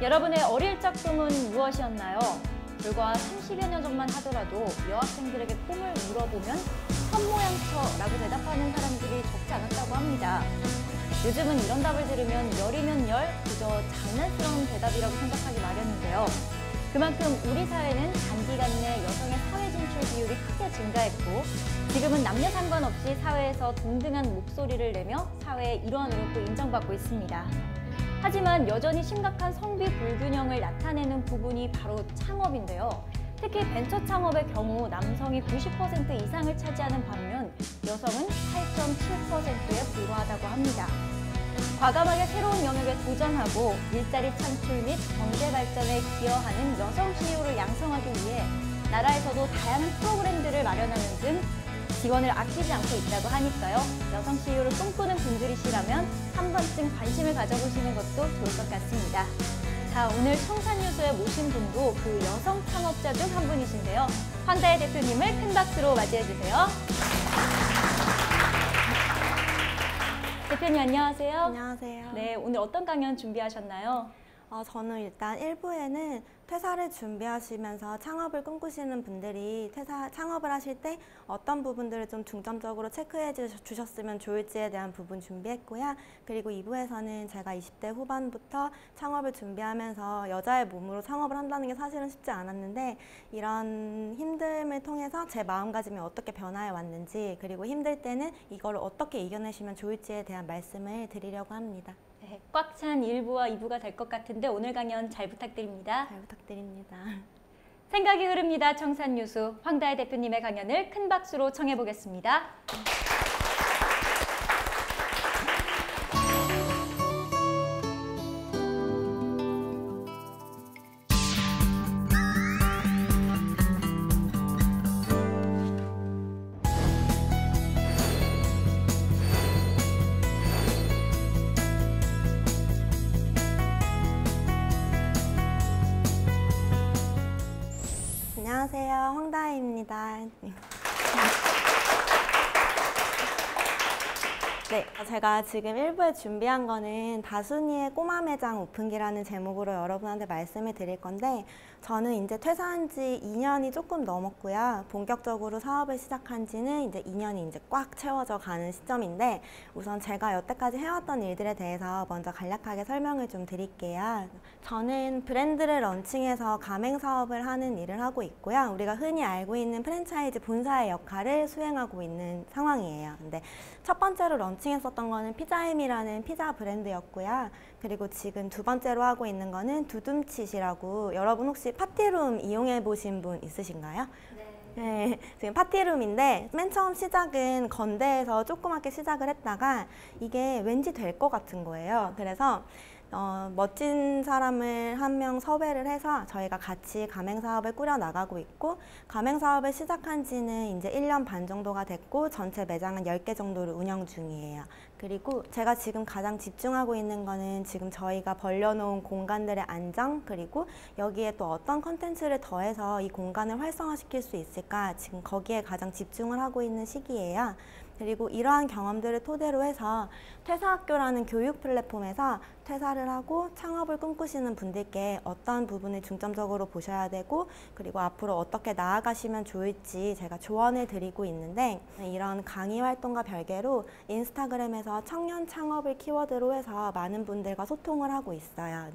여러분의 어릴 적 꿈은 무엇이었나요? 불과 30여 년 전만 하더라도 여학생들에게 꿈을 물어보면 현모양처라고 대답하는 사람들이 적지 않았다고 합니다. 요즘은 이런 답을 들으면 열이면 열, 그저 장난스러운 대답이라고 생각하기 마련인데요. 그만큼 우리 사회는 단기간 내 여성의 사회 진출 비율이 크게 증가했고 지금은 남녀 상관없이 사회에서 동등한 목소리를 내며 사회의 일원으로 또 인정받고 있습니다. 하지만 여전히 심각한 성비 불균형을 나타내는 부분이 바로 창업인데요. 특히 벤처 창업의 경우 남성이 90% 이상을 차지하는 반면 여성은 8.7%에 불과하다고 합니다. 과감하게 새로운 영역에 도전하고 일자리 창출 및 경제 발전에 기여하는 여성 CEO를 양성하기 위해 나라에서도 다양한 프로그램들을 마련하는 등 지원을 아끼지 않고 있다고 하니까요. 여성 CEO를 꿈꾸는 분들이시라면 한 번쯤 관심을 가져보시는 것도 좋을 것 같습니다. 자, 오늘 청산유소에 모신 분도 그 여성 창업자 중 한 분이신데요. 황다혜 대표님을 큰 박수로 맞이해주세요. 대표님 안녕하세요. 안녕하세요. 네, 오늘 어떤 강연 준비하셨나요? 저는 일단 1부에는 퇴사를 준비하시면서 창업을 꿈꾸시는 분들이 창업을 하실 때 어떤 부분들을 좀 중점적으로 체크해 주셨으면 좋을지에 대한 부분 준비했고요. 그리고 2부에서는 제가 20대 후반부터 창업을 준비하면서 여자의 몸으로 창업을 한다는 게 사실은 쉽지 않았는데 이런 힘듦을 통해서 제 마음가짐이 어떻게 변화해 왔는지 그리고 힘들 때는 이걸 어떻게 이겨내시면 좋을지에 대한 말씀을 드리려고 합니다. 네, 꽉 찬 1부와 2부가 될 것 같은데 오늘 강연 잘 부탁드립니다. 잘 부탁드립니다. 생각이 흐릅니다. 청산유수 황다혜 대표님의 강연을 큰 박수로 청해 보겠습니다. 안녕하세요. 황다혜입니다. 네, 제가 지금 1부에 준비한 거는 다순이의 꼬마 매장 오픈기라는 제목으로 여러분한테 말씀을 드릴 건데 저는 이제 퇴사한 지 2년이 조금 넘었고요. 본격적으로 사업을 시작한 지는 이제 2년이 이제 꽉 채워져 가는 시점인데 우선 제가 여태까지 해왔던 일들에 대해서 먼저 간략하게 설명을 좀 드릴게요. 저는 브랜드를 런칭해서 가맹 사업을 하는 일을 하고 있고요. 우리가 흔히 알고 있는 프랜차이즈 본사의 역할을 수행하고 있는 상황이에요. 근데 첫 번째로 런칭했었던 거는 피자햄이라는 피자 브랜드였고요. 그리고 지금 두 번째로 하고 있는 거는 두둠칫이라고 여러분 혹시 파티룸 이용해 보신 분 있으신가요? 네, 지금 파티룸인데 맨 처음 시작은 건대에서 조그맣게 시작을 했다가 이게 왠지 될 것 같은 거예요. 그래서 멋진 사람을 한 명 섭외를 해서 저희가 같이 가맹 사업을 꾸려 나가고 있고 가맹 사업을 시작한 지는 이제 1년 반 정도가 됐고 전체 매장은 10개 정도를 운영 중이에요. 그리고 제가 지금 가장 집중하고 있는 거는 지금 저희가 벌려놓은 공간들의 안정 그리고 여기에 또 어떤 컨텐츠를 더해서 이 공간을 활성화시킬 수 있을까 지금 거기에 가장 집중을 하고 있는 시기예요. 그리고 이러한 경험들을 토대로 해서 퇴사학교라는 교육 플랫폼에서 퇴사를 하고 창업을 꿈꾸시는 분들께 어떤 부분을 중점적으로 보셔야 되고 그리고 앞으로 어떻게 나아가시면 좋을지 제가 조언을 드리고 있는데 이런 강의 활동과 별개로 인스타그램에서 청년 창업을 키워드로 해서 많은 분들과 소통을 하고 있어요.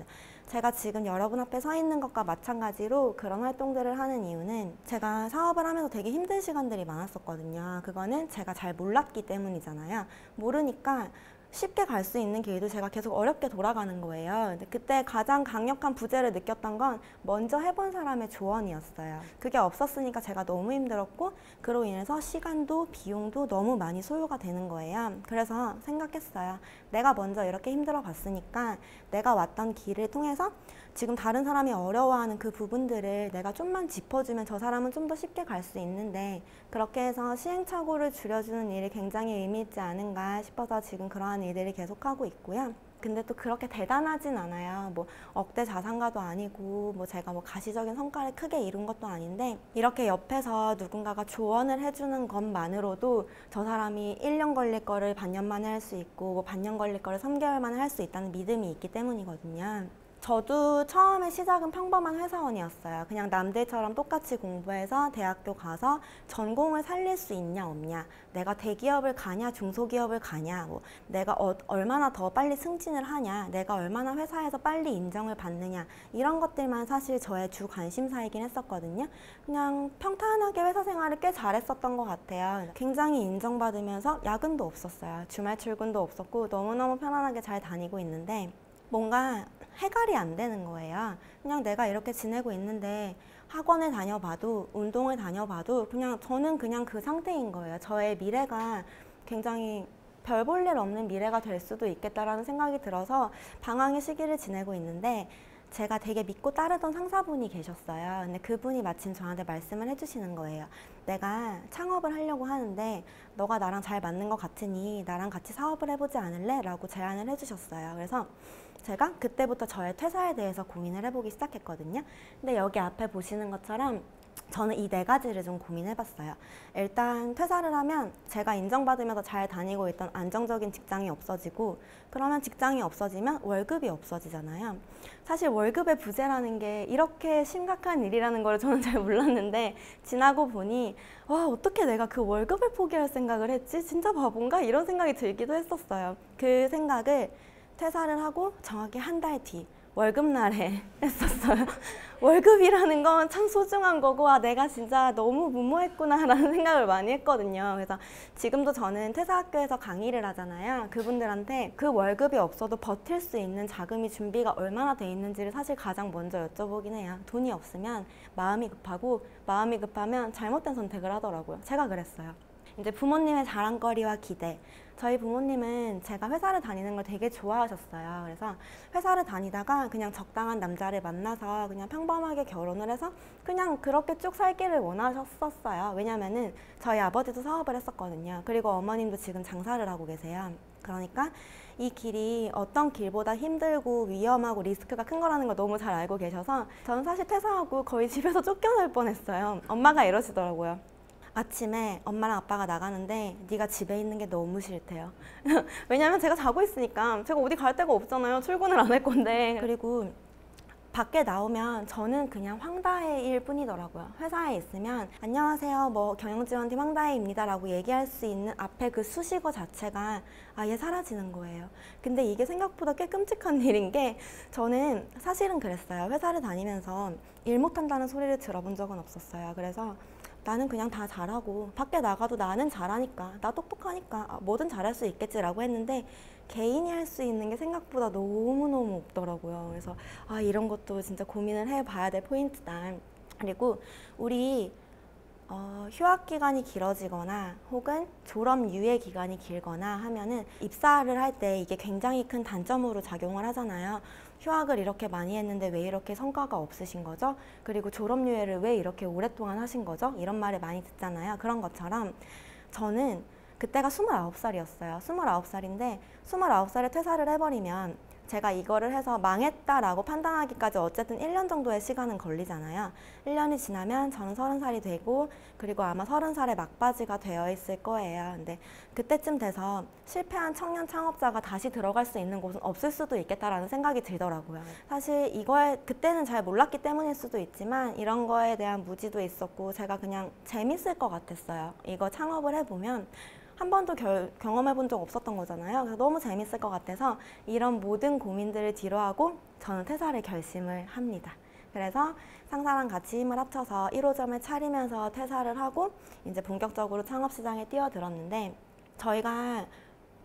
제가 지금 여러분 앞에 서 있는 것과 마찬가지로 그런 활동들을 하는 이유는 제가 사업을 하면서 되게 힘든 시간들이 많았었거든요. 그거는 제가 잘 몰랐기 때문이잖아요. 모르니까 쉽게 갈 수 있는 길도 제가 계속 어렵게 돌아가는 거예요. 근데 그때 가장 강력한 부재를 느꼈던 건 먼저 해본 사람의 조언이었어요. 그게 없었으니까 제가 너무 힘들었고 그로 인해서 시간도 비용도 너무 많이 소요가 되는 거예요. 그래서 생각했어요. 내가 먼저 이렇게 힘들어 봤으니까 내가 왔던 길을 통해서 지금 다른 사람이 어려워하는 그 부분들을 내가 좀만 짚어주면 저 사람은 좀 더 쉽게 갈 수 있는데 그렇게 해서 시행착오를 줄여주는 일이 굉장히 의미 있지 않은가 싶어서 지금 그러한 일들을 계속하고 있고요. 근데 또 그렇게 대단하진 않아요. 뭐 억대 자산가도 아니고 뭐 제가 뭐 가시적인 성과를 크게 이룬 것도 아닌데 이렇게 옆에서 누군가가 조언을 해주는 것만으로도 저 사람이 1년 걸릴 거를 반년 만에 할 수 있고 뭐 반년 걸릴 거를 3개월 만에 할 수 있다는 믿음이 있기 때문이거든요. 저도 처음에 시작은 평범한 회사원이었어요. 그냥 남들처럼 똑같이 공부해서 대학교 가서 전공을 살릴 수 있냐 없냐, 내가 대기업을 가냐 중소기업을 가냐, 뭐 내가 얼마나 더 빨리 승진을 하냐, 내가 얼마나 회사에서 빨리 인정을 받느냐, 이런 것들만 사실 저의 주 관심사이긴 했었거든요. 그냥 평탄하게 회사 생활을 꽤 잘했었던 것 같아요. 굉장히 인정받으면서 야근도 없었어요. 주말 출근도 없었고 너무너무 편안하게 잘 다니고 있는데 뭔가 해갈이 안 되는 거예요. 그냥 내가 이렇게 지내고 있는데 학원을 다녀봐도 운동을 다녀봐도 저는 그냥 그 상태인 거예요. 저의 미래가 굉장히 별 볼 일 없는 미래가 될 수도 있겠다라는 생각이 들어서 방황의 시기를 지내고 있는데 제가 되게 믿고 따르던 상사분이 계셨어요. 근데 그분이 마침 저한테 말씀을 해주시는 거예요. 내가 창업을 하려고 하는데 너가 나랑 잘 맞는 것 같으니 나랑 같이 사업을 해보지 않을래? 라고 제안을 해주셨어요. 그래서 제가 그때부터 저의 퇴사에 대해서 고민을 해보기 시작했거든요. 근데 여기 앞에 보시는 것처럼 저는 이 네 가지를 좀 고민해봤어요. 일단 퇴사를 하면 제가 인정받으면서 잘 다니고 있던 안정적인 직장이 없어지고, 그러면 직장이 없어지면 월급이 없어지잖아요. 사실 월급의 부재라는 게 이렇게 심각한 일이라는 걸 저는 잘 몰랐는데 지나고 보니 와, 어떻게 내가 그 월급을 포기할 생각을 했지? 진짜 바본가? 이런 생각이 들기도 했었어요. 그 생각을 퇴사를 하고 정확히 한 달 뒤 월급날에 했었어요. 월급이라는 건 참 소중한 거고, 아, 내가 진짜 너무 무모했구나 라는 생각을 많이 했거든요. 그래서 지금도 저는 퇴사학교에서 강의를 하잖아요. 그분들한테 그 월급이 없어도 버틸 수 있는 자금이 준비가 얼마나 돼 있는지를 사실 가장 먼저 여쭤보긴 해요. 돈이 없으면 마음이 급하고, 마음이 급하면 잘못된 선택을 하더라고요. 제가 그랬어요. 이제 부모님의 자랑거리와 기대. 저희 부모님은 제가 회사를 다니는 걸 되게 좋아하셨어요. 그래서 회사를 다니다가 그냥 적당한 남자를 만나서 그냥 평범하게 결혼을 해서 그냥 그렇게 쭉 살기를 원하셨었어요. 왜냐면은 저희 아버지도 사업을 했었거든요. 그리고 어머님도 지금 장사를 하고 계세요. 그러니까 이 길이 어떤 길보다 힘들고 위험하고 리스크가 큰 거라는 걸 너무 잘 알고 계셔서 저는 사실 퇴사하고 거의 집에서 쫓겨날 뻔했어요. 엄마가 이러시더라고요. 아침에 엄마랑 아빠가 나가는데 네가 집에 있는 게 너무 싫대요. 왜냐면 제가 자고 있으니까 제가 어디 갈 데가 없잖아요. 출근을 안 할 건데. 그리고 밖에 나오면 저는 그냥 황다혜일 뿐이더라고요. 회사에 있으면 안녕하세요, 뭐 경영지원팀 황다혜입니다 라고 얘기할 수 있는 앞에 그 수식어 자체가 아예 사라지는 거예요. 근데 이게 생각보다 꽤 끔찍한 일인 게, 저는 사실은 그랬어요. 회사를 다니면서 일 못한다는 소리를 들어본 적은 없었어요. 그래서 나는 그냥 다 잘하고 밖에 나가도 나는 잘하니까, 나 똑똑하니까 뭐든 잘할 수 있겠지라고 했는데 개인이 할 수 있는 게 생각보다 너무너무 없더라고요. 그래서 아, 이런 것도 진짜 고민을 해봐야 될 포인트다. 그리고 우리 휴학 기간이 길어지거나 혹은 졸업 유예 기간이 길거나 하면은 입사를 할 때 이게 굉장히 큰 단점으로 작용을 하잖아요. 휴학을 이렇게 많이 했는데 왜 이렇게 성과가 없으신 거죠? 그리고 졸업 유예를 왜 이렇게 오랫동안 하신 거죠? 이런 말을 많이 듣잖아요. 그런 것처럼 저는 그때가 29살이었어요. 29살인데 29살에 퇴사를 해버리면 제가 이거를 해서 망했다라고 판단하기까지 어쨌든 1년 정도의 시간은 걸리잖아요. 1년이 지나면 저는 30살이 되고, 그리고 아마 30살에 막바지가 되어 있을 거예요. 근데 그때쯤 돼서 실패한 청년 창업자가 다시 들어갈 수 있는 곳은 없을 수도 있겠다라는 생각이 들더라고요. 사실 이거에 그때는 잘 몰랐기 때문일 수도 있지만 이런 거에 대한 무지도 있었고, 제가 그냥 재밌을 것 같았어요. 이거 창업을 해보면 한 번도 경험해 본 적 없었던 거잖아요. 그래서 너무 재밌을 것 같아서 이런 모든 고민들을 뒤로하고 저는 퇴사를 결심을 합니다. 그래서 상사랑 같이 힘을 합쳐서 1호점을 차리면서 퇴사를 하고 이제 본격적으로 창업시장에 뛰어들었는데, 저희가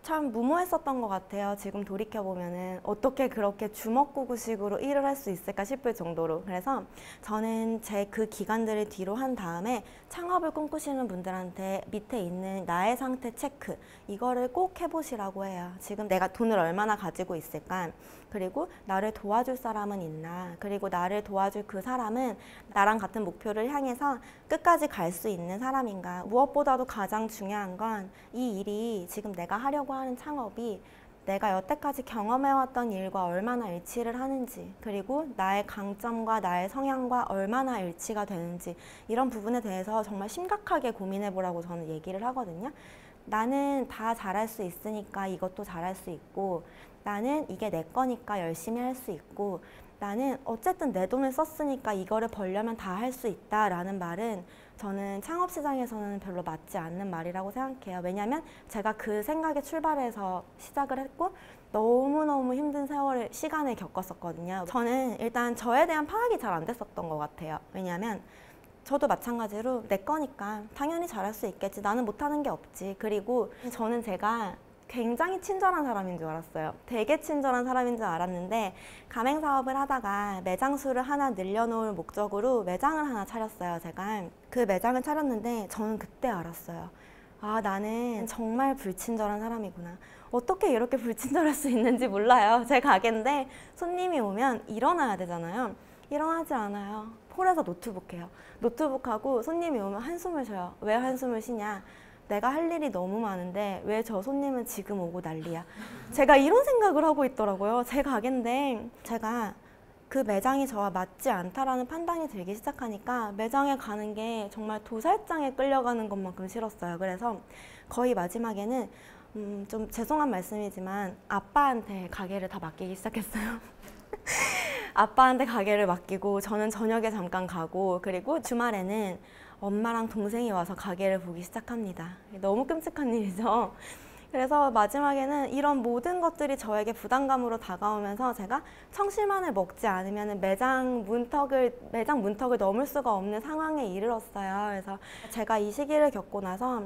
참 무모했었던 것 같아요. 지금 돌이켜보면은 어떻게 그렇게 주먹구구식으로 일을 할 수 있을까 싶을 정도로. 그래서 저는 제 그 기간들을 뒤로 한 다음에 창업을 꿈꾸시는 분들한테 밑에 있는 나의 상태 체크, 이거를 꼭 해보시라고 해요. 지금 내가 돈을 얼마나 가지고 있을까? 그리고 나를 도와줄 사람은 있나? 그리고 나를 도와줄 그 사람은 나랑 같은 목표를 향해서 끝까지 갈 수 있는 사람인가? 무엇보다도 가장 중요한 건 이 일이, 지금 내가 하려고 하는 창업이 내가 여태까지 경험해왔던 일과 얼마나 일치를 하는지, 그리고 나의 강점과 나의 성향과 얼마나 일치가 되는지, 이런 부분에 대해서 정말 심각하게 고민해보라고 저는 얘기를 하거든요. 나는 다 잘할 수 있으니까 이것도 잘할 수 있고, 나는 이게 내 거니까 열심히 할 수 있고 나는 어쨌든 내 돈을 썼으니까 이거를 벌려면 다 할 수 있다라는 말은 저는 창업시장에서는 별로 맞지 않는 말이라고 생각해요. 왜냐하면 제가 그 생각에 출발해서 시작을 했고 너무너무 힘든 시간을 겪었었거든요. 저는 일단 저에 대한 파악이 잘 안 됐었던 것 같아요. 왜냐하면 저도 마찬가지로 내 거니까 당연히 잘할 수 있겠지. 나는 못하는 게 없지. 그리고 저는 제가 굉장히 친절한 사람인 줄 알았어요. 되게 친절한 사람인 줄 알았는데 가맹 사업을 하다가 매장 수를 하나 늘려놓을 목적으로 매장을 하나 차렸어요. 제가 그 매장을 차렸는데 저는 그때 알았어요. 아, 나는 정말 불친절한 사람이구나. 어떻게 이렇게 불친절할 수 있는지 몰라요. 제 가게인데 손님이 오면 일어나야 되잖아요. 일어나지 않아요. 홀에서 노트북 해요. 노트북하고 손님이 오면 한숨을 쉬어요. 왜 한숨을 쉬냐? 내가 할 일이 너무 많은데 왜 저 손님은 지금 오고 난리야. 제가 이런 생각을 하고 있더라고요. 제 가게인데 제가 그 매장이 저와 맞지 않다라는 판단이 들기 시작하니까 매장에 가는 게 정말 도살장에 끌려가는 것만큼 싫었어요. 그래서 거의 마지막에는 좀 죄송한 말씀이지만 아빠한테 가게를 다 맡기기 시작했어요. 아빠한테 가게를 맡기고 저는 저녁에 잠깐 가고 그리고 주말에는 엄마랑 동생이 와서 가게를 보기 시작합니다. 너무 끔찍한 일이죠. 그래서 마지막에는 이런 모든 것들이 저에게 부담감으로 다가오면서 제가 청실만을 먹지 않으면 매장 문턱을 넘을 수가 없는 상황에 이르렀어요. 그래서 제가 이 시기를 겪고 나서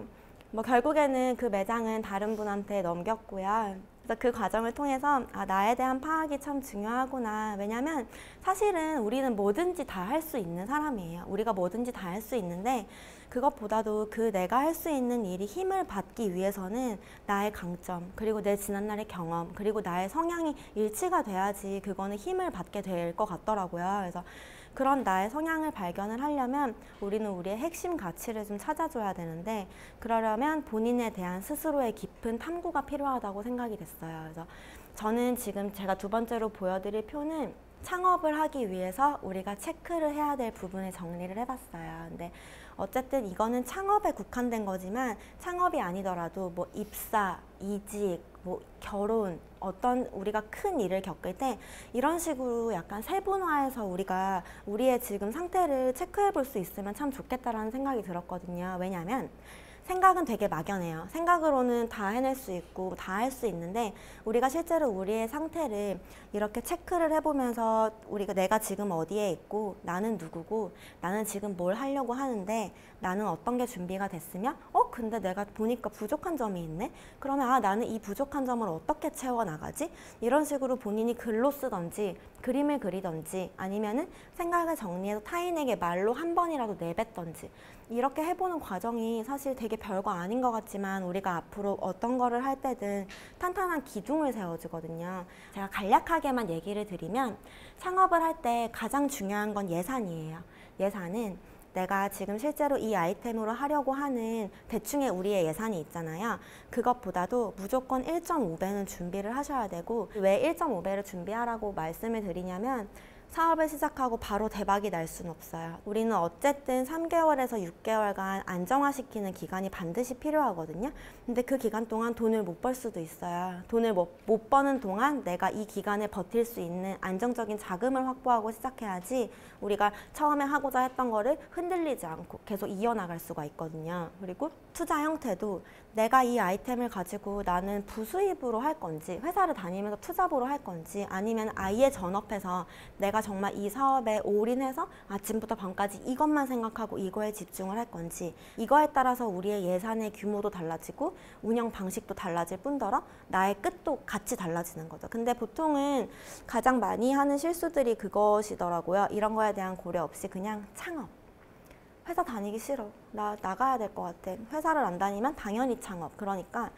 결국에는 그 매장은 다른 분한테 넘겼고요. 그래서 그 과정을 통해서 나에 대한 파악이 참 중요하구나. 왜냐면 사실은 우리는 뭐든지 다 할 수 있는 사람이에요. 우리가 뭐든지 다 할 수 있는데 그것보다도 그 내가 할 수 있는 일이 힘을 받기 위해서는 나의 강점, 그리고 내 지난날의 경험, 그리고 나의 성향이 일치가 돼야지 그거는 힘을 받게 될 것 같더라고요. 그래서 그런 나의 성향을 발견을 하려면 우리는 우리의 핵심 가치를 좀 찾아줘야 되는데 그러려면 본인에 대한 스스로의 깊은 탐구가 필요하다고 생각이 됐어요. 그래서 저는 지금 제가 두 번째로 보여드릴 표는 창업을 하기 위해서 우리가 체크를 해야 될 부분을 정리를 해봤어요. 근데 어쨌든 이거는 창업에 국한된 거지만 창업이 아니더라도 입사, 이직, 결혼, 어떤 우리가 큰 일을 겪을 때 이런 식으로 약간 세분화해서 우리가 우리의 지금 상태를 체크해 볼 수 있으면 참 좋겠다라는 생각이 들었거든요. 왜냐하면 생각은 되게 막연해요. 생각으로는 다 해낼 수 있고 다 할 수 있는데 우리가 실제로 우리의 상태를 이렇게 체크를 해보면서 내가 지금 어디에 있고 나는 누구고 나는 지금 뭘 하려고 하는데 나는 어떤 게 준비가 됐으면 근데 내가 보니까 부족한 점이 있네? 그러면 나는 이 부족한 점을 어떻게 채워나가지? 이런 식으로 본인이 글로 쓰던지 그림을 그리던지 아니면은 생각을 정리해서 타인에게 말로 한 번이라도 내뱉던지 이렇게 해보는 과정이 사실 되게 별거 아닌 것 같지만 우리가 앞으로 어떤 거를 할 때든 탄탄한 기둥을 세워주거든요. 제가 간략하게만 얘기를 드리면 창업을 할 때 가장 중요한 건 예산이에요. 예산은 내가 지금 실제로 이 아이템으로 하려고 하는 대충의 우리의 예산이 있잖아요. 그것보다도 무조건 1.5배는 준비를 하셔야 되고 왜 1.5배를 준비하라고 말씀을 드리냐면 사업을 시작하고 바로 대박이 날 수는 없어요. 우리는 어쨌든 3개월에서 6개월간 안정화시키는 기간이 반드시 필요하거든요. 근데 그 기간 동안 돈을 못 벌 수도 있어요. 돈을 못 버는 동안 내가 이 기간을 버틸 수 있는 안정적인 자금을 확보하고 시작해야지 우리가 처음에 하고자 했던 거를 흔들리지 않고 계속 이어나갈 수가 있거든요. 그리고 투자 형태도 내가 이 아이템을 가지고 나는 부수입으로 할 건지 회사를 다니면서 투잡으로 할 건지 아니면 아예 전업해서 내가 정말 이 사업에 올인해서 아침부터 밤까지 이것만 생각하고 이거에 집중을 할 건지 이거에 따라서 우리의 예산의 규모도 달라지고 운영 방식도 달라질 뿐더러 나의 끝도 같이 달라지는 거죠. 근데 보통은 가장 많이 하는 실수들이 그것이더라고요. 이런 거에 대한 고려 없이 그냥 창업. 회사 다니기 싫어. 나 나가야 될 것 같아. 회사를 안 다니면 당연히 창업. 그러니까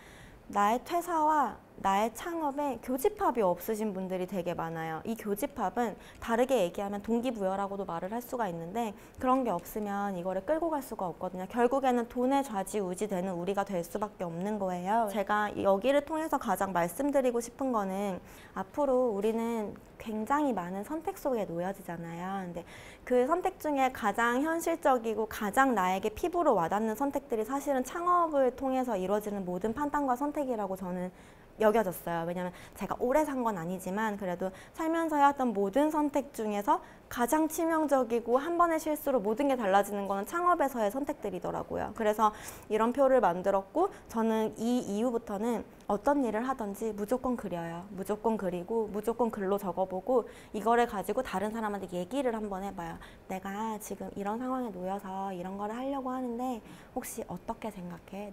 나의 퇴사와 나의 창업에 교집합이 없으신 분들이 되게 많아요. 이 교집합은 다르게 얘기하면 동기부여라고도 말을 할 수가 있는데 그런 게 없으면 이거를 끌고 갈 수가 없거든요. 결국에는 돈에 좌지우지 되는 우리가 될 수밖에 없는 거예요. 제가 여기를 통해서 가장 말씀드리고 싶은 거는 앞으로 우리는 굉장히 많은 선택 속에 놓여지잖아요. 근데 그 선택 중에 가장 현실적이고 가장 나에게 피부로 와닿는 선택들이 사실은 창업을 통해서 이루어지는 모든 판단과 선택이라고 저는 여겨졌어요. 왜냐면 제가 오래 산 건 아니지만 그래도 살면서 해왔던 모든 선택 중에서 가장 치명적이고 한 번의 실수로 모든 게 달라지는 거는 창업에서의 선택들이더라고요. 그래서 이런 표를 만들었고 저는 이 이후부터는 어떤 일을 하든지 무조건 그려요. 무조건 그리고 무조건 글로 적어보고 이거를 가지고 다른 사람한테 얘기를 한번 해봐요. 내가 지금 이런 상황에 놓여서 이런 거를 하려고 하는데 혹시 어떻게 생각해?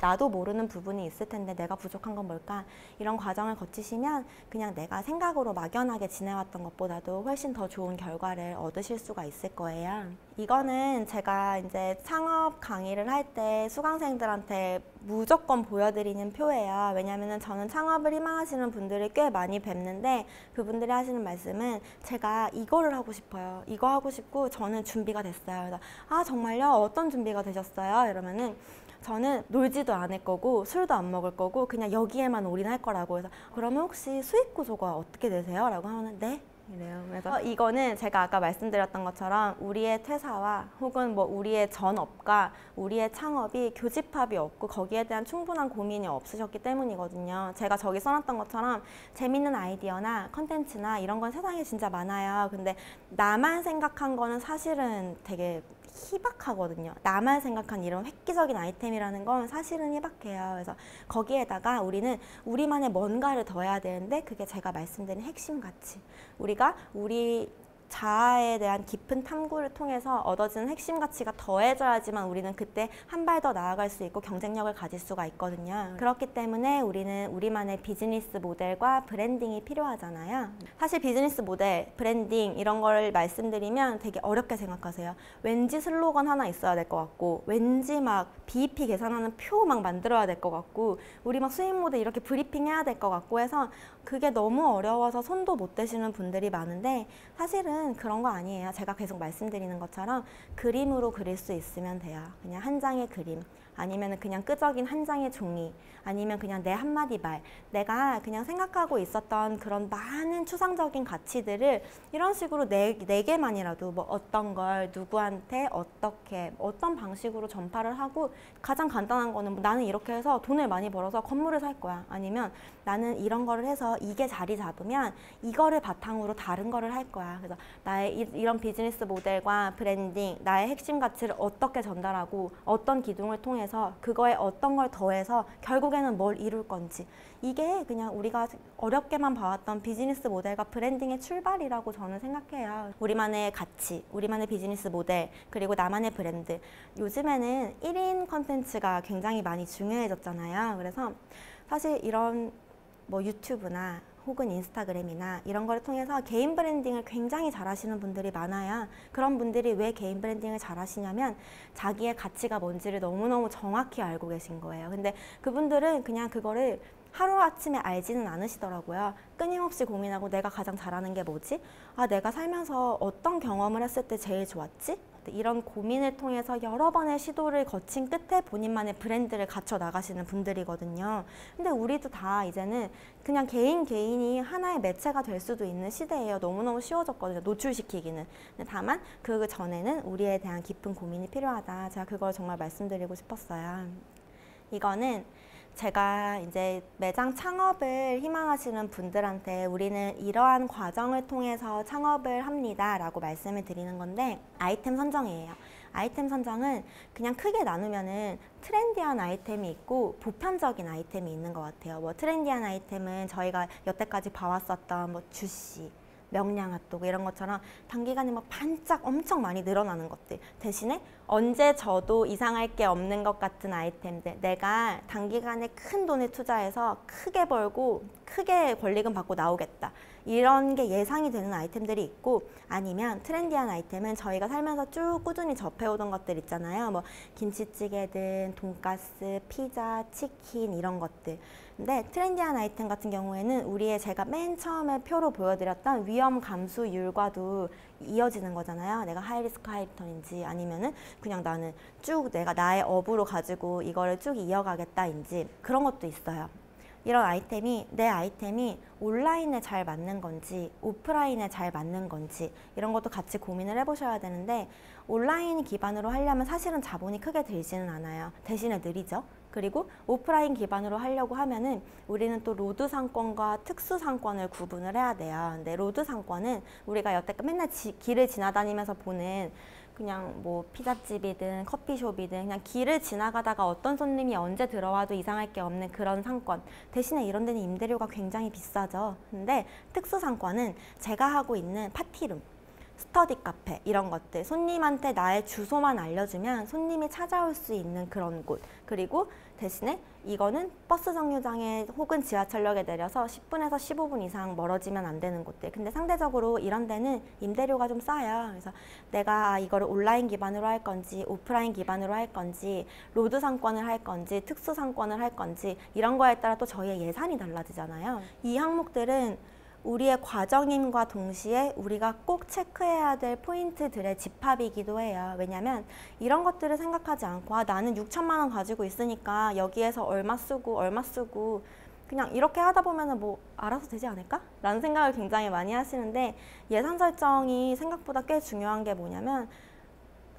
나도 모르는 부분이 있을 텐데 내가 부족한 건 뭘까? 이런 과정을 거치시면 그냥 내가 생각으로 막연하게 지내왔던 것보다도 훨씬 더 좋은 결과를 얻으실 수가 있을 거예요. 이거는 제가 이제 창업 강의를 할 때 수강생들한테 무조건 보여드리는 표예요. 왜냐하면 저는 창업을 희망하시는 분들이 꽤 많이 뵙는데 그분들이 하시는 말씀은 제가 이거를 하고 싶어요. 이거 하고 싶고 저는 준비가 됐어요. 그래서 아 정말요? 어떤 준비가 되셨어요? 이러면은 저는 놀지도 않을 거고 술도 안 먹을 거고 그냥 여기에만 올인할 거라고 해서 그러면 혹시 수익 구조가 어떻게 되세요? 라고 하면 네? 이래요. 그래서 이거는 제가 아까 말씀드렸던 것처럼 우리의 퇴사와 혹은 뭐 우리의 전업과 우리의 창업이 교집합이 없고 거기에 대한 충분한 고민이 없으셨기 때문이거든요. 제가 저기 써놨던 것처럼 재밌는 아이디어나 컨텐츠나 이런 건 세상에 진짜 많아요. 근데 나만 생각한 거는 사실은 되게 희박하거든요. 나만 생각한 이런 획기적인 아이템이라는 건 사실은 희박해요. 그래서 거기에다가 우리는 우리만의 뭔가를 더해야 되는데 그게 제가 말씀드린 핵심 가치. 우리가 우리 자아에 대한 깊은 탐구를 통해서 얻어지는 핵심 가치가 더해져야지만 우리는 그때 한 발 더 나아갈 수 있고 경쟁력을 가질 수가 있거든요. 그렇기 때문에 우리는 우리만의 비즈니스 모델과 브랜딩이 필요하잖아요. 사실 비즈니스 모델, 브랜딩 이런 걸 말씀드리면 되게 어렵게 생각하세요. 왠지 슬로건 하나 있어야 될 것 같고 왠지 막 BEP 계산하는 표 막 만들어야 될 것 같고 우리 막 수익 모델 이렇게 브리핑 해야 될 것 같고 해서 그게 너무 어려워서 손도 못 대시는 분들이 많은데 사실은 그런 거 아니에요. 제가 계속 말씀드리는 것처럼 그림으로 그릴 수 있으면 돼요. 그냥 한 장의 그림 아니면 그냥 끄적인 한 장의 종이 아니면 그냥 내 한마디 말 내가 그냥 생각하고 있었던 그런 많은 추상적인 가치들을 이런 식으로 네 개만이라도 뭐 어떤 걸 누구한테 어떻게 어떤 방식으로 전파를 하고 가장 간단한 거는 나는 이렇게 해서 돈을 많이 벌어서 건물을 살 거야 아니면 나는 이런 거를 해서 이게 자리 잡으면 이거를 바탕으로 다른 거를 할 거야. 그래서 나의 이런 비즈니스 모델과 브랜딩 나의 핵심 가치를 어떻게 전달하고 어떤 기둥을 통해서 그거에 어떤 걸 더해서 결국에는 뭘 이룰 건지 이게 그냥 우리가 어렵게만 봐왔던 비즈니스 모델과 브랜딩의 출발이라고 저는 생각해요. 우리만의 가치, 우리만의 비즈니스 모델, 그리고 나만의 브랜드. 요즘에는 1인 컨텐츠가 굉장히 많이 중요해졌잖아요. 그래서 사실 이런 뭐 유튜브나 혹은 인스타그램이나 이런 걸 통해서 개인 브랜딩을 굉장히 잘 하시는 분들이 많아요. 그런 분들이 왜 개인 브랜딩을 잘 하시냐면 자기의 가치가 뭔지를 너무너무 정확히 알고 계신 거예요. 근데 그분들은 그냥 그거를 하루아침에 알지는 않으시더라고요. 끊임없이 고민하고 내가 가장 잘하는 게 뭐지? 아, 내가 살면서 어떤 경험을 했을 때 제일 좋았지? 이런 고민을 통해서 여러 번의 시도를 거친 끝에 본인만의 브랜드를 갖춰 나가시는 분들이거든요. 근데 우리도 다 이제는 그냥 개인이 하나의 매체가 될 수도 있는 시대예요. 너무너무 쉬워졌거든요. 노출시키기는. 근데 다만 그 전에는 우리에 대한 깊은 고민이 필요하다. 제가 그걸 정말 말씀드리고 싶었어요. 이거는 제가 이제 매장 창업을 희망하시는 분들한테 우리는 이러한 과정을 통해서 창업을 합니다 라고 말씀을 드리는 건데 아이템 선정이에요. 아이템 선정은 그냥 크게 나누면은 트렌디한 아이템이 있고 보편적인 아이템이 있는 것 같아요. 뭐 트렌디한 아이템은 저희가 여태까지 봐왔었던 뭐 주시, 명량 핫도그 이런 것처럼 단기간에 막 반짝 엄청 많이 늘어나는 것들 대신에 언제 저도 이상할 게 없는 것 같은 아이템들 내가 단기간에 큰 돈을 투자해서 크게 벌고 크게 권리금 받고 나오겠다 이런 게 예상이 되는 아이템들이 있고 아니면 트렌디한 아이템은 저희가 살면서 쭉 꾸준히 접해오던 것들 있잖아요. 뭐 김치찌개든 돈가스, 피자, 치킨 이런 것들 근데 트렌디한 아이템 같은 경우에는 우리의 제가 맨 처음에 표로 보여드렸던 위험 감수율과도 이어지는 거잖아요. 내가 하이리스크 하이리턴인지 아니면은 그냥 나는 쭉 내가 나의 업으로 가지고 이거를 쭉 이어가겠다인지 그런 것도 있어요. 이런 아이템이 내 아이템이 온라인에 잘 맞는 건지 오프라인에 잘 맞는 건지 이런 것도 같이 고민을 해보셔야 되는데 온라인 기반으로 하려면 사실은 자본이 크게 들지는 않아요. 대신에 느리죠. 그리고 오프라인 기반으로 하려고 하면은 우리는 또 로드 상권과 특수 상권을 구분을 해야 돼요. 근데 로드 상권은 우리가 여태껏 맨날 길을 지나다니면서 보는 그냥 뭐 피자집이든 커피숍이든 그냥 길을 지나가다가 어떤 손님이 언제 들어와도 이상할 게 없는 그런 상권. 대신에 이런 데는 임대료가 굉장히 비싸죠. 근데 특수 상권은 제가 하고 있는 파티룸, 스터디 카페 이런 것들, 손님한테 나의 주소만 알려주면 손님이 찾아올 수 있는 그런 곳. 그리고 대신에 이거는 버스 정류장에 혹은 지하철역에 내려서 10분에서 15분 이상 멀어지면 안 되는 곳들. 근데 상대적으로 이런 데는 임대료가 좀 싸요. 그래서 내가 이거를 온라인 기반으로 할 건지 오프라인 기반으로 할 건지 로드 상권을 할 건지 특수 상권을 할 건지 이런 거에 따라 또 저희의 예산이 달라지잖아요. 이 항목들은 우리의 과정임과 동시에 우리가 꼭 체크해야 될 포인트들의 집합이기도 해요. 왜냐면 이런 것들을 생각하지 않고 나는 6천만 원 가지고 있으니까 여기에서 얼마 쓰고 그냥 이렇게 하다 보면은 뭐 알아서 되지 않을까? 라는 생각을 굉장히 많이 하시는데 예산 설정이 생각보다 꽤 중요한 게 뭐냐면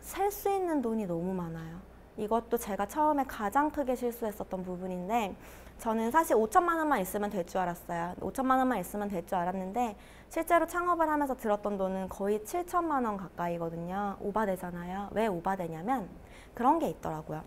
살 수 있는 돈이 너무 많아요. 이것도 제가 처음에 가장 크게 실수했었던 부분인데 저는 사실 5천만 원만 있으면 될 줄 알았어요. 5천만 원만 있으면 될 줄 알았는데 실제로 창업을 하면서 들었던 돈은 거의 7천만 원 가까이거든요. 오바되잖아요. 왜 오바되냐면 그런 게 있더라고요.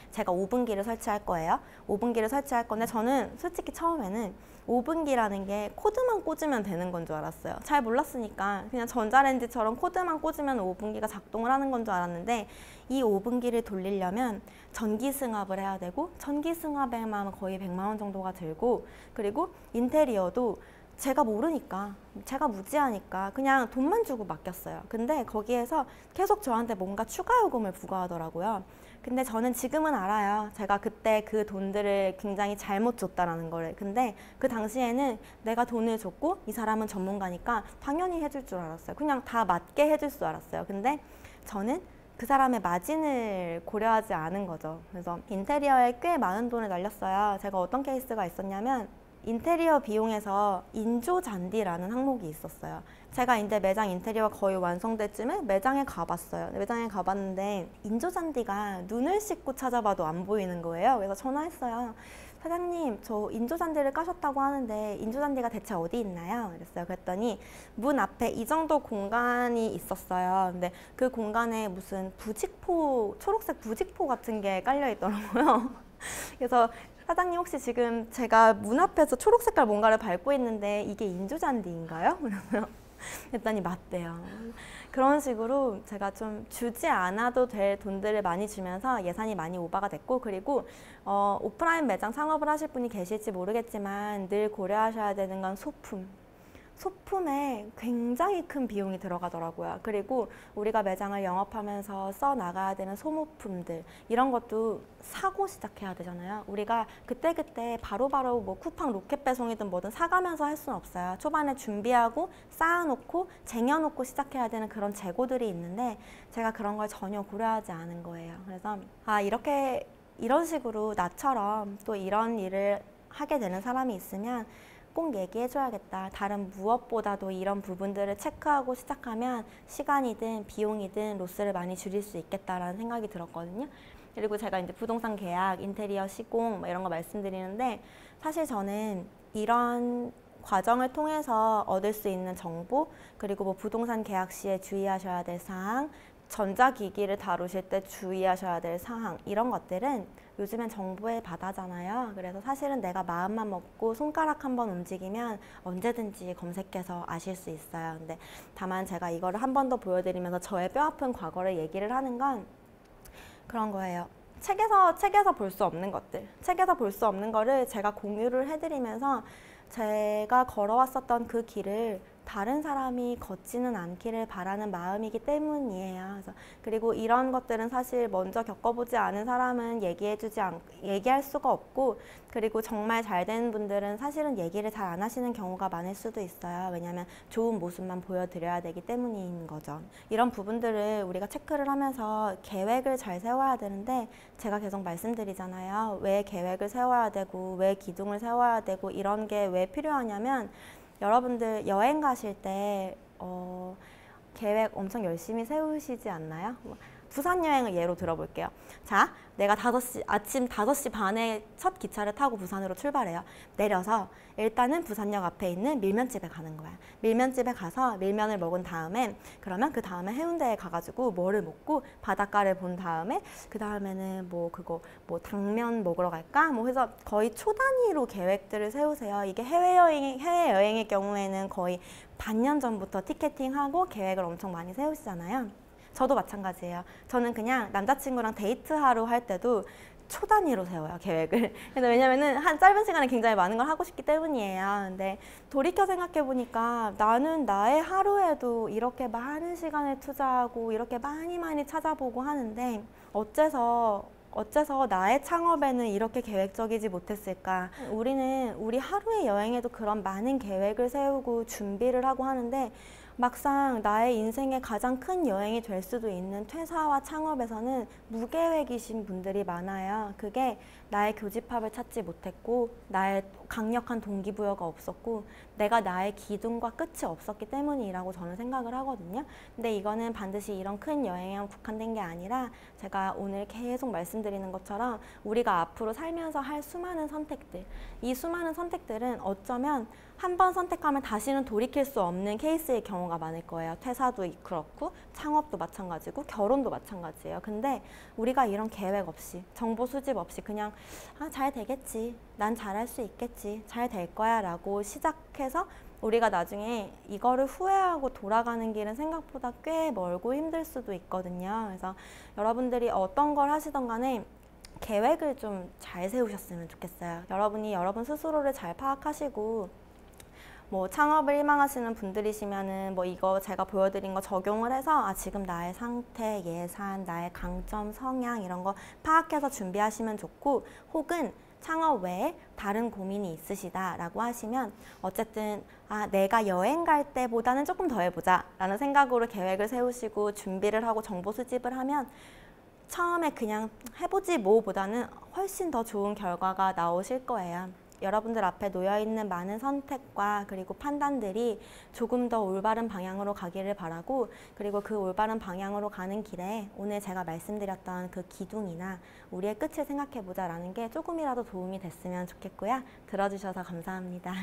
제가 오븐기를 설치할 거예요. 오븐기를 설치할 건데 저는 솔직히 처음에는 오븐기라는 게 코드만 꽂으면 되는 건 줄 알았어요. 잘 몰랐으니까 그냥 전자레인지처럼 코드만 꽂으면 오븐기가 작동을 하는 건 줄 알았는데 이 오븐기를 돌리려면 전기 승합을 해야 되고 전기 승합에만 거의 100만 원 정도가 들고 그리고 인테리어도 제가 모르니까 제가 무지하니까 그냥 돈만 주고 맡겼어요. 근데 거기에서 계속 저한테 뭔가 추가 요금을 부과하더라고요. 근데 저는 지금은 알아요. 제가 그때 그 돈들을 굉장히 잘못 줬다라는 거를. 근데 그 당시에는 내가 돈을 줬고 이 사람은 전문가니까 당연히 해줄 줄 알았어요. 그냥 다 맞게 해줄 줄 알았어요. 근데 저는 그 사람의 마진을 고려하지 않은 거죠. 그래서 인테리어에 꽤 많은 돈을 날렸어요. 제가 어떤 케이스가 있었냐면 인테리어 비용에서 인조 잔디라는 항목이 있었어요. 제가 이제 매장 인테리어가 거의 완성될 쯤에 매장에 가봤어요. 매장에 가봤는데 인조 잔디가 눈을 씻고 찾아봐도 안 보이는 거예요. 그래서 전화했어요. 사장님, 저 인조 잔디를 까셨다고 하는데 인조 잔디가 대체 어디 있나요? 그랬어요. 그랬더니 문 앞에 이 정도 공간이 있었어요. 근데 그 공간에 무슨 부직포, 초록색 부직포 같은 게 깔려 있더라고요. 그래서 사장님 혹시 지금 제가 문 앞에서 초록 색깔 뭔가를 밟고 있는데 이게 인조잔디인가요? 그랬더니 맞대요. 그런 식으로 제가 좀 주지 않아도 될 돈들을 많이 주면서 예산이 많이 오버가 됐고 그리고 오프라인 매장 창업을 하실 분이 계실지 모르겠지만 늘 고려하셔야 되는 건 소품. 소품에 굉장히 큰 비용이 들어가더라고요. 그리고 우리가 매장을 영업하면서 써나가야 되는 소모품들 이런 것도 사고 시작해야 되잖아요. 우리가 그때그때 바로바로 뭐 쿠팡 로켓 배송이든 뭐든 사가면서 할 수는 없어요. 초반에 준비하고 쌓아놓고 쟁여놓고 시작해야 되는 그런 재고들이 있는데 제가 그런 걸 전혀 고려하지 않은 거예요. 그래서 이렇게 이런 식으로 나처럼 또 이런 일을 하게 되는 사람이 있으면 꼭 얘기해줘야겠다. 다른 무엇보다도 이런 부분들을 체크하고 시작하면 시간이든 비용이든 로스를 많이 줄일 수 있겠다라는 생각이 들었거든요. 그리고 제가 이제 부동산 계약, 인테리어 시공 뭐 이런 거 말씀드리는데 사실 저는 이런 과정을 통해서 얻을 수 있는 정보 그리고 뭐 부동산 계약 시에 주의하셔야 될 사항 전자기기를 다루실 때 주의하셔야 될 사항 이런 것들은 요즘엔 정보의 바다잖아요. 그래서 사실은 내가 마음만 먹고 손가락 한번 움직이면 언제든지 검색해서 아실 수 있어요. 근데 다만 제가 이거를 한 번 더 보여드리면서 저의 뼈아픈 과거를 얘기를 하는 건 그런 거예요. 책에서 볼 수 없는 것들, 책에서 볼 수 없는 거를 제가 공유를 해드리면서 제가 걸어왔었던 그 길을 다른 사람이 걷지는 않기를 바라는 마음이기 때문이에요. 그리고 이런 것들은 사실 먼저 겪어보지 않은 사람은 얘기할 수가 없고 그리고 정말 잘 되는 분들은 사실은 얘기를 잘 안 하시는 경우가 많을 수도 있어요. 왜냐하면 좋은 모습만 보여드려야 되기 때문인 거죠. 이런 부분들을 우리가 체크를 하면서 계획을 잘 세워야 되는데 제가 계속 말씀드리잖아요. 왜 계획을 세워야 되고 왜 기둥을 세워야 되고 이런 게 왜 필요하냐면 여러분들 여행 가실 때 계획 엄청 열심히 세우시지 않나요? 부산 여행을 예로 들어볼게요. 자, 내가 아침 5시 반에 첫 기차를 타고 부산으로 출발해요. 내려서 일단은 부산역 앞에 있는 밀면집에 가는 거야. 밀면집에 가서 밀면을 먹은 다음에 그러면 그 다음에 해운대에 가가지고 뭐를 먹고 바닷가를 본 다음에 그 다음에는 뭐 당면 먹으러 갈까? 뭐 해서 거의 초 단위로 계획들을 세우세요. 이게 해외여행의 경우에는 거의 반년 전부터 티켓팅하고 계획을 엄청 많이 세우시잖아요. 저도 마찬가지예요. 저는 그냥 남자친구랑 데이트하러 할 때도 초 단위로 세워요, 계획을. 왜냐면은 한 짧은 시간에 굉장히 많은 걸 하고 싶기 때문이에요. 근데 돌이켜 생각해 보니까 나는 나의 하루에도 이렇게 많은 시간을 투자하고 이렇게 많이 찾아보고 하는데 어째서 나의 창업에는 이렇게 계획적이지 못했을까? 우리는 우리 하루의 여행에도 그런 많은 계획을 세우고 준비를 하고 하는데 막상 나의 인생의 가장 큰 여행이 될 수도 있는 퇴사와 창업에서는 무계획이신 분들이 많아요. 그게 나의 교집합을 찾지 못했고 나의 강력한 동기부여가 없었고 내가 나의 기둥과 끝이 없었기 때문이라고 저는 생각을 하거든요. 근데 이거는 반드시 이런 큰 여행에만 국한된 게 아니라 제가 오늘 계속 말씀드리는 것처럼 우리가 앞으로 살면서 할 수많은 선택들, 이 수많은 선택들은 어쩌면 한 번 선택하면 다시는 돌이킬 수 없는 케이스의 경우가 많을 거예요. 퇴사도 그렇고 창업도 마찬가지고 결혼도 마찬가지예요. 근데 우리가 이런 계획 없이 정보 수집 없이 그냥 잘 되겠지, 난 잘할 수 있겠지, 잘 될 거야 라고 시작해서 우리가 나중에 이거를 후회하고 돌아가는 길은 생각보다 꽤 멀고 힘들 수도 있거든요. 그래서 여러분들이 어떤 걸 하시던 간에 계획을 좀 잘 세우셨으면 좋겠어요. 여러분이 여러분 스스로를 잘 파악하시고 뭐 창업을 희망하시는 분들이시면은 뭐 이거 제가 보여드린 거 적용을 해서 지금 나의 상태, 예산, 나의 강점, 성향 이런 거 파악해서 준비하시면 좋고 혹은 창업 외에 다른 고민이 있으시다라고 하시면 어쨌든 내가 여행 갈 때보다는 조금 더 해보자 라는 생각으로 계획을 세우시고 준비를 하고 정보 수집을 하면 처음에 그냥 해보지 뭐보다는 훨씬 더 좋은 결과가 나오실 거예요. 여러분들 앞에 놓여있는 많은 선택과 그리고 판단들이 조금 더 올바른 방향으로 가기를 바라고 그리고 그 올바른 방향으로 가는 길에 오늘 제가 말씀드렸던 그 기둥이나 우리의 끝을 생각해보자 라는 게 조금이라도 도움이 됐으면 좋겠고요. 들어주셔서 감사합니다.